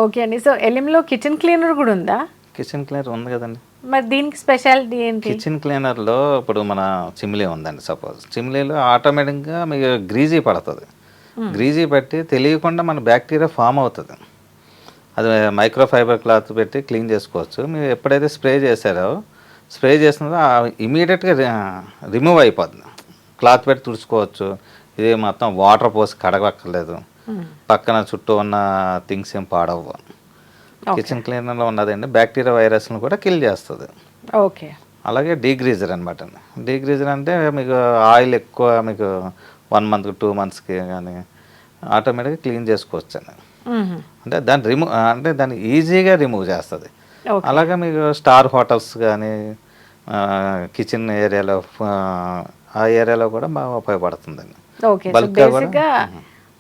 Okay అండి. So ఎలిమ్‌లో kitchen cleaner కూడా ఉందా? కిచెన్ క్లీనర్ ఉంది కదండి. మరి దీనికి స్పెషాలిటీ ఏంటి? కిచెన్ క్లీనర్లో ఇప్పుడు మన చిమ్లీ ఉందండి, సపోజ్ చిమ్లీలో ఆటోమేటిక్గా మీకు గ్రీజీ పడుతుంది. గ్రీజీ పెట్టి తెలియకుండా మన బ్యాక్టీరియా ఫామ్ అవుతుంది. అది మైక్రో ఫైబర్ క్లాత్ పెట్టి క్లీన్ చేసుకోవచ్చు. మీరు ఎప్పుడైతే స్ప్రే చేశారో స్ప్రే చేసినదో ఇమీడియట్గా రిమూవ్ అయిపోతుంది. క్లాత్ పెట్టి తుడుచుకోవచ్చు. ఇది మొత్తం వాటర్ పోసి కడగక్కర్లేదు. పక్కన చుట్టూ ఉన్న థింగ్స్ ఏం పాడవు. కిచెన్ క్లీనర్లో ఉన్నదండి బ్యాక్టీరియా వైరస్ను కూడా కిల్ చేస్తుంది. ఓకే. అలాగే డీగ్రీజర్ అనమాట అండి. డీగ్రీజర్ అంటే మీకు ఆయిల్ ఎక్కువ మీకు 1 మంత్కి 2 మంత్స్కి కానీ ఆటోమేటిక్గా క్లీన్ చేసుకోవచ్చు అండి. అంటే దాన్ని ఈజీగా రిమూవ్ చేస్తుంది. అలాగే మీకు స్టార్ హోటల్స్ కానీ కిచెన్ ఏరియాలో ఆ ఏరియాలో కూడా బాగా ఉపయోగపడుతుందండి. బల్క్గా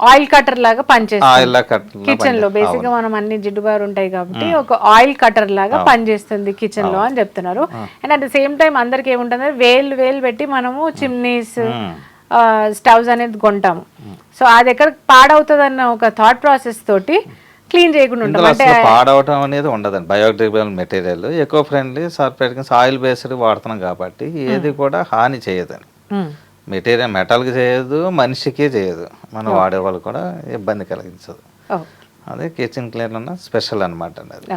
ఆయిల్ కటర్ లాగా పనిచేస్తుంది కిచెన్ లో. బేసిక్ గా మనం అన్ని జిడ్డుబారు ఉంటాయి కాబట్టి ఒక ఆయిల్ కటర్ లాగా పనిచేస్తుంది కిచెన్ లో అని చెప్తున్నారు. And at the same time అందరికి ఏముంటుంది, వేలు పెట్టి మనము చిమ్నీస్ స్టవ్స్ అనేది కొంటాము. సో అది ఎక్కడ పాడవుతుంది అన్న ఒక థాట్ ప్రాసెస్ తోటి క్లీన్ చేయకుండా ఉంటాం. అంటే పాడవటం అనేది ఉండదండి. బయోడిగ్రేడబుల్ మెటీరియల్, ఎకో ఫ్రెండ్లీ, సర్ఫేట్ ఆయిల్ బేస్డ్ వాడుతున్నాం కాబట్టి ఏది కూడా హాని చేయదండి. మెటీరియల్ మెటల్కి చేయదు, మనిషికి చేయదు, మనం వాడేవాళ్ళు కూడా ఇబ్బంది కలిగించదు. అదే కిచెన్ క్లీనర్ స్పెషల్ అనమాట అండి అది.